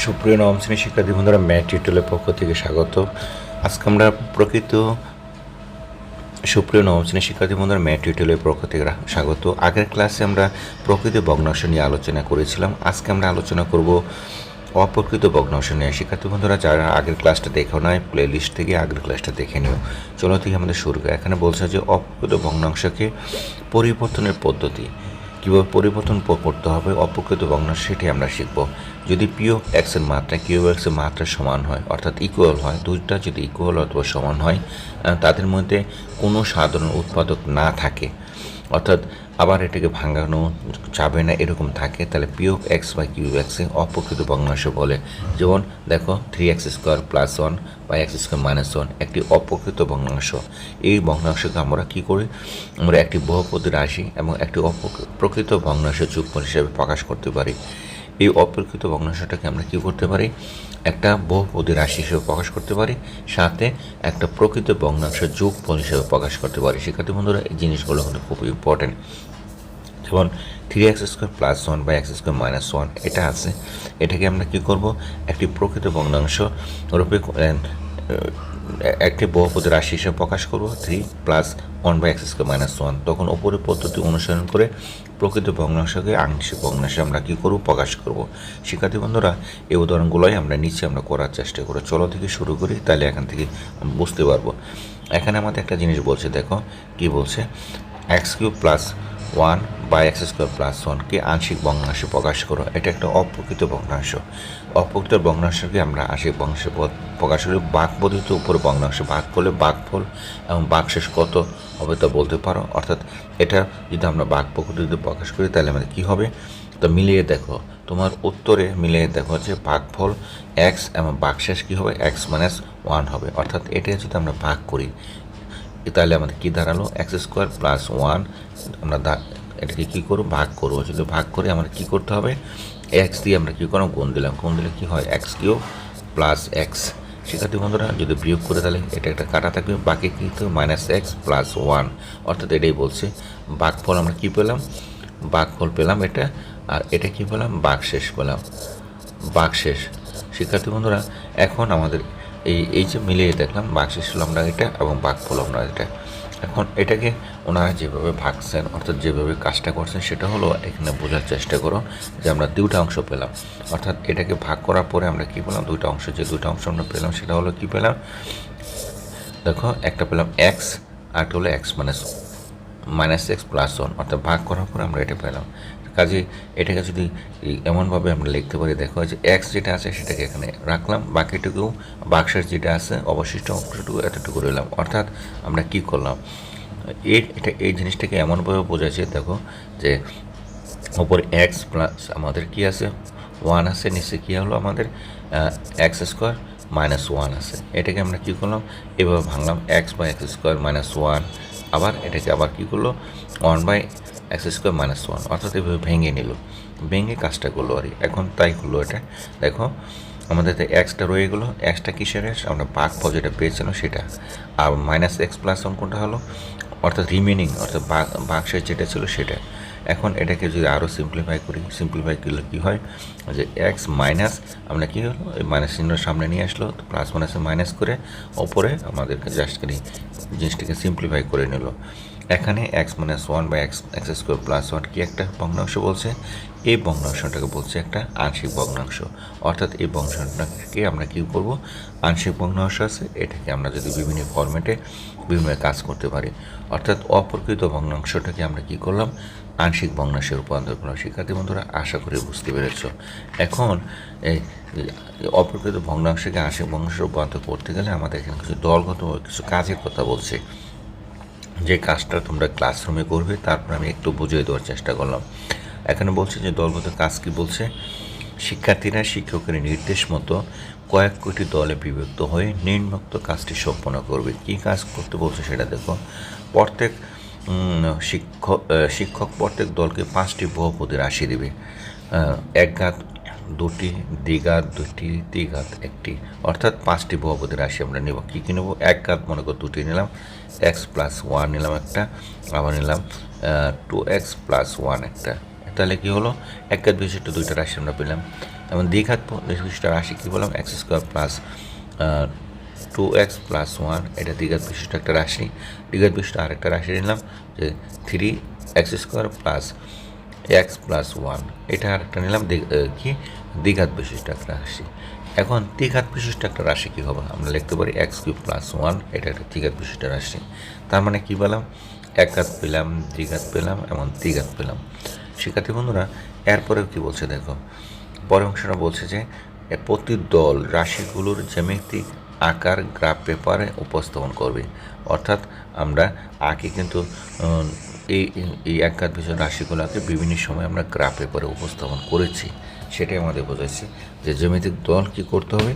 সুপ্রিয় নবম শ্রেণীর শিক্ষার্থী বন্ধুরা, ম্যাথ টিউটোরিয়ালের পক্ষ থেকে স্বাগত। আজকে আমরা সুপ্রিয় নবম শ্রেণীর শিক্ষার্থী বন্ধুরা, ম্যাথ টিউটোরিয়ালের পক্ষ থেকে স্বাগত। আগের ক্লাসে আমরা প্রকৃত ভগ্নাংশ নিয়ে আলোচনা করেছিলাম। আজকে আমরা আলোচনা করব অপ্রকৃত ভগ্নাংশ নিয়ে। শিক্ষার্থী বন্ধুরা, যারা আগের ক্লাসটা দেখো নাই, প্লে লিস্ট থেকে আগের ক্লাসটা দেখে নিও। চলো থেকে আমাদের শুরু করি। এখানে বলছে যে অপ্রকৃত ভগ্নাংশকে পরিবর্তনের পদ্ধতি, কীভাবে পরিবর্তন করতে হবে অপ্রকৃত ভগ্নাংশ, সেটি আমরা শিখব। যদি পি অফ এক্সের মাত্রা কিউ অফ এক্সের মাত্রা সমান হয়, অর্থাৎ ইকুয়াল হয়, দুইটা যদি ইকুয়াল অথবা সমান হয়, তাদের মধ্যে কোনো সাধারণ উৎপাদক না থাকে, অর্থাৎ আবার এটাকে ভাঙানো যাবে না এরকম থাকে, তাহলে পি অফ এক্স বা কিউ এক্সে অপ্রকৃত ভগ্নাংশ বলে। যেমন দেখো 3x² + 1 বা x² - 1 একটি অপ্রকৃত ভগ্নাংশ। এই ভগ্নাংশকে আমরা কী করি, আমরা একটি বহুপদী রাশি এবং একটি অপ্রকৃত ভগ্নাংশের যোগফল হিসেবে প্রকাশ করতে পারি। এই অপ্রকৃত ভগ্নাংশটাকে আমরা কী করতে পারি, একটা বহুপদী রাশি হিসেবে প্রকাশ করতে পারি, সাথে একটা প্রকৃত ভগ্নাংশের যোগফল হিসেবে প্রকাশ করতে পারি। শিক্ষার্থী বন্ধুরা, এই জিনিসগুলো হলো খুব ইম্পর্টেন্ট। যেমন 3x² + 1 বা x² - 1 এটা আছে, এটাকে আমরা কী করব, একটি প্রকৃত ভগ্নাংশ রূপে একটি বহুপদী রাশি হিসেবে প্রকাশ করব 3 + 1 বা x² - 1। তখন ওপরের পদ্ধতি অনুসরণ করে প্রকৃত ভগ্নাংশকে আংশিক ভগ্নাংশে আমরা কী করব, প্রকাশ করব। শিক্ষার্থী বন্ধুরা, এই উদাহরণগুলোই আমরা নিচে আমরা করার চেষ্টা করব। চলো থেকে শুরু করি, তাহলে এখান থেকে বুঝতে পারবো। এখানে আমাদের একটা জিনিস বলছে, দেখো কি বলছে, x³ + 1 বা x² + 1 কে আংশিক ভগ্নাংশে প্রকাশ করো। এটা একটা অপ্রকৃত ভগ্নাংশ। অপ্রকৃত ভগ্নাংশকে আমরা আংশিক ভগ্নাংশে প্রকাশ করি বাঘ পদ্ধতিতে। উপরে ভগ্নাংশ ভাগ করলে ভাগফল এবং ভাগশেষ কত হবে তা বলতে পারো। অর্থাৎ এটা যদি আমরা ভাগ পদ্ধতিতে প্রকাশ করি, তাহলে আমাদের কী হবে, তো মিলিয়ে দেখো, তোমার উত্তরে মিলিয়ে দেখো যে ভাগফল x এবং ভাগশেষ কী হবে, x - 1 হবে। অর্থাৎ এটা যদি আমরা ভাগ করি, তাহলে আমাদের কী দাঁড়ালো, x² + 1। আমরা এটাকে কী করবো, ভাগ করবো। যদি ভাগ করে আমরা কী করতে হবে, এক্স দিয়ে আমরা কী করবো, গুণ দিলাম। গুণ দিলে কী হয়, x³ + x। শিক্ষার্থী বন্ধুরা, যদি বিয়োগ করে তাহলে এটা একটা কাটা থাকবে, বাকি কী তো -x + 1। অর্থাৎ এটাই বলছে ভাগফল আমরা কী পেলাম, ভাগফল পেলাম এটা, আর এটা কী পেলাম, ভাগশেষ পেলাম, ভাগশেষ। শিক্ষার্থী বন্ধুরা, এখন আমাদের এই যে মিলিয়ে দেখলাম, ভাগশেষ হলো আমরা এটা এবং ভাগফল আমরা এটা। এখন এটাকে ওনারা যেভাবে ভাগছেন, অর্থাৎ যেভাবে কাজটা করছেন, সেটা হলো এখানে বোঝার চেষ্টা করো যে আমরা দুইটা অংশ পেলাম। অর্থাৎ এটাকে ভাগ করার পরে আমরা কী পেলাম, দুইটা অংশ। যে দুইটা অংশ আমরা পেলাম সেটা হলো কী পেলাম, দেখো একটা পেলাম x, আর হলো x -x + 1, অর্থাৎ ভাগ করার পরে আমরা এটা পেলাম। কাজে এটাকে যদি এমনভাবে আমরা লিখতে পারি, দেখো যে এক্স যেটা আছে সেটাকে এখানে রাখলাম, বাকিটুকু ভাগশেষ যেটা আছে অবশিষ্ট অংশটুকু এতটুকু রইলাম। অর্থাৎ আমরা কি করলাম, এই জিনিসটাকে এমনভাবে বোঝাচ্ছে, দেখো যে ওপরে x প্লাস আমাদের কি আছে, 1 আছে, নিচে কী হলো আমাদের x² - 1 আছে। এটাকে আমরা কী করলাম, এভাবে ভাঙলাম, x বা x² - 1। আবার এটাকে আবার কী করলো, 1 বাই x² - 1, অর্থাৎ এভাবে ভেঙে নিল, ভেঙে কাজটা করলো। আর এখন তাই করলো এটা, দেখো আমাদের এক্সটা রয়ে গেলো। এক্সটা কিসের, আমরা ভাগফল যেটা পেয়েছিলাম সেটা, আর -x + 1 কোনটা হলো, অর্থাৎ রিমেনিং, অর্থাৎ ভাগশেষ যেটা ছিল সেটা। এখন এটাকে যদি আরও সিম্পলিফাই করি, সিম্পলিফাই করলে কী হয়, যে x মাইনাস, আমরা কী হলো, এই মাইনাস চিহ্ন সামনে নিয়ে আসলো, তো প্লাস মাইনাসে মাইনাস করে ওপরে আমাদেরকে জাস্ট করে জিনিসটাকে সিম্পলিফাই করে নিল। এখানে x - 1 বা x² + 1 কি একটা ভগ্নাংশ বলছে, এই ভগ্নাংশটাকে বলছে একটা আংশিক ভগ্নাংশ। অর্থাৎ এই ভগ্নাংশটাকে আমরা কী করব, আংশিক ভগ্নাংশ আছে, এটাকে আমরা যদি বিভিন্ন ফরম্যাটে বিভিন্ন কাজ করতে পারি। অর্থাৎ অপ্রকৃত ভগ্নাংশটাকে আমরা কী করলাম, আংশিক ভগ্নাংশে রূপান্তর করলাম। শিক্ষার্থী বন্ধুরা, আশা করি বুঝতে পেরেছ। এখন এই অপ্রকৃত ভগ্নাংশকে আংশিক ভগ্নাংশে রূপান্তর করতে গেলে আমাদের এখানে কিছু দলগত কিছু কাজের কথা বলছে, যে কাজটা তোমরা ক্লাসরুমে করবে, তারপর আমি একটু বুঝিয়ে দেওয়ার চেষ্টা করলাম। এখানে বলছে যে দলগত কাজ কি বলছে, শিক্ষার্থীরা শিক্ষকের নির্দেশ মতো কয়েক কোটি দলে বিভক্ত হয়ে নিম্নোক্ত কাজটি সম্পন্ন করবে। কী কাজ করতে বলছে সেটা দেখো। প্রত্যেক শিক্ষক প্রত্যেক দলকে 5টি বহুপদী রাশি দেবে, একঘাত 2টি, দ্বিঘাত 2টি, দ্বিঘাত 1টি, অর্থাৎ 5টি বহুপদী রাশি আমরা নেব। কী কী নেব, একঘাত মনে করো 2টি নিলাম, x + 1 নিলাম একটা, আবার নিলাম 2x + 1 একটা। তাহলে কী হলো, একঘাত বিশিষ্ট দুইটা রাশি আমরা পেলাম। এবং দ্বিঘাত বিশিষ্ট রাশি কী বললাম x square plus 2x plus 1, এটা দ্বিঘাত বিশিষ্ট একটা রাশি। দ্বিঘাত বিশিষ্ট আরেকটা রাশি নিলাম যে 3x square plus x plus 1, এটা আরেকটা নিলাম কি দ্বিঘাত বিশিষ্ট একটা রাশি। এখন দ্বিঘাত বিশিষ্ট একটা রাশি কী হবে, আমরা লিখতে পারি এক্স কিউব প্লাস 1, এটা একটা দ্বিঘাত বিশিষ্ট রাশি। তার মানে কী পেলাম, একঘাত পেলাম, দ্বিঘাত পেলাম এবং দ্বিঘাত পেলাম। শিক্ষার্থী বন্ধুরা এরপরেও কী বলছে দেখো, পরের অংশটা বলছে যে প্রতি দল রাশিগুলোর জ্যামিতিক আকার গ্রাফ পেপারে উপস্থাপন করবে। অর্থাৎ আমরা আগে কিন্তু এই একঘাত বিশিষ্ট রাশিগুলোকে বিভিন্ন সময় আমরা গ্রাফ পেপারে উপস্থাপন করেছি, সেটাই আমাদের বোঝাচ্ছে যে জ্যামিতিক দল কী করতে হবে,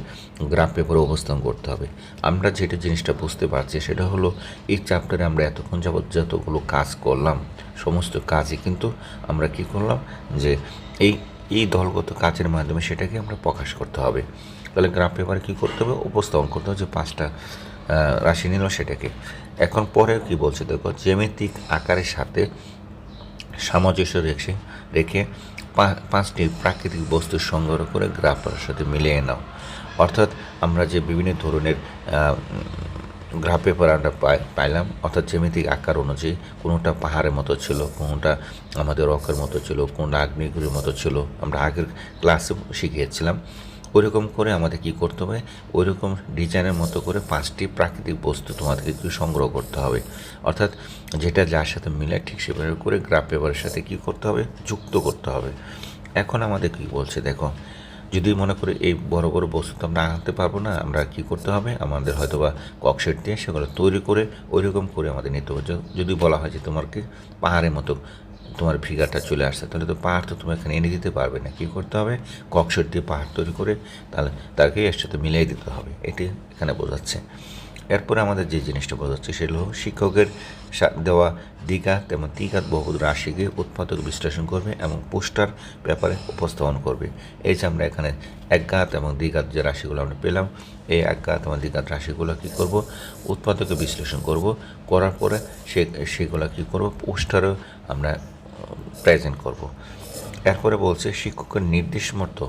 গ্রাফ পেপারে উপস্থাপন করতে হবে। আমরা যেটা জিনিসটা বুঝতে পারছি সেটা হলো এই চ্যাপ্টারে আমরা এতক্ষণ যাবৎ যতগুলো কাজ করলাম সমস্ত কাজই কিন্তু আমরা কি করলাম যে এই দলগত কাজের মাধ্যমে সেটাকে আমরা প্রকাশ করতে হবে। তাহলে গ্রাফ পেপারে কী করতে হবে, উপস্থাপন করতে হবে যে 5টা রাশি নিল সেটাকে। এখন পরে কি বলছে দেখো, জ্যামিতিক আকারের সাথে সামঞ্জস্য রেখে 5টি প্রাকৃতিক বস্তু সংগ্রহ করে গ্রাফের সাথে মিলিয়ে নাও। অর্থাৎ আমরা যে বিভিন্ন ধরনের গ্রাফ পেপার আমরা পাইলাম, অর্থাৎ জ্যামিতিক আকার অনুযায়ী কোনোটা পাহাড়ের মতো ছিল, কোনোটা আমাদের রকের মতো ছিল, কোনোটা আগ্নেয়গিরির মতো ছিল, আমরা আগের ক্লাসে শিখিয়েছিলাম। ওইরকম করে আমাদের কী করতে হবে, ওইরকম ডিজাইনের মতো করে 5টি প্রাকৃতিক বস্তু তোমাদেরকে একটু সংগ্রহ করতে হবে। অর্থাৎ যেটা যার সাথে মিলে ঠিক সেভাবে করে গ্রাফ পেপারের সাথে কী করতে হবে, যুক্ত করতে হবে। এখন আমাদের কী বলছে দেখো, যদি মনে করি এই বড় বড় বস্তু তো আমরা আনতে পারবো না, আমরা কী করতে হবে, আমাদের হয়তো বা ককশেট দিয়ে সেগুলো তৈরি করে ওইরকম করে আমাদের নিতে হবে। যদি বলা হয় যে তোমাকে পাহাড়ের মতো তোমার ফিগারটা চলে আসছে, তাহলে তো পাহাড় তো তুমি এখানে এনে দিতে পারবে না, কী করতে হবে, ককশেট দিয়ে পাহাড় তৈরি করে তাহলে তাকে এর সাথে মিলিয়ে দিতে হবে, এটি এখানে বোঝাচ্ছে। এরপরে আমাদের যে জিনিসটা বোঝাচ্ছে সেটা হলো শিক্ষকের দেওয়া দ্বিঘাত এবং ত্রিঘাত বহু রাশিকে উৎপাদক বিশ্লেষণ করবে এবং পোস্টার ব্যাপারে উপস্থাপন করবে। এই যে আমরা এখানে একঘাত এবং দ্বিঘাত যে রাশিগুলো আমরা পেলাম, এই একঘাত এবং দ্বিঘাত রাশিগুলো কী করব, উৎপাদকে বিশ্লেষণ করব, করার পরে সেগুলো কী করব, পোস্টারও আমরা প্রেজেন্ট করব। এরপরে বলছে শিক্ষকের নির্দেশ মতো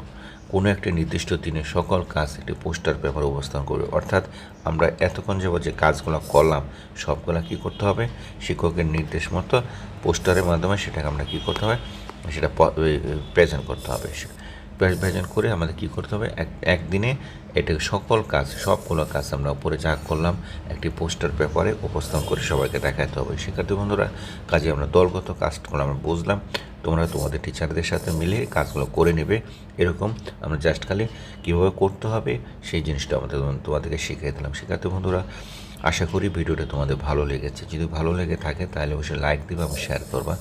কোনো একটি নির্দিষ্ট দিনে সকল কাজ একটি পোস্টার পেপারে উপস্থাপন করবে। অর্থাৎ আমরা এতক্ষণ যাবত যে কাজগুলো করলাম সবগুলো কী করতে হবে, শিক্ষকের নির্দেশ মতো পোস্টারের মাধ্যমে সেটাকে আমরা কী করতে হবে, সেটা প্রেজেন্ট করতে হবে। প্রেজেন্ট করে আমাদের কী করতে হবে, একদিনে এটাকে সকল কাজ সবগুলো কাজ আমরা উপরে যা করলাম একটি পোস্টার পেপারে উপস্থাপন করে সবাইকে দেখাতে হবে। শিক্ষার্থী বন্ধুরা কাজে আমরা দলগত কাজগুলো আমরা বুঝলাম, তোমরা তোমাদের টিচারদের সাথে মিলে কাজগুলো করে নেবে। এরকম আমরা জাস্ট খালি কীভাবে করতে হবে সেই জিনিসটা তোমাদেরকে শিখিয়ে দিলাম। শিক্ষার্থী বন্ধুরা আশা করি ভিডিওটা তোমাদের ভালো লেগেছে। যদি ভালো লেগে থাকে তাহলে অবশ্যই লাইক দিবা এবং শেয়ার করবা।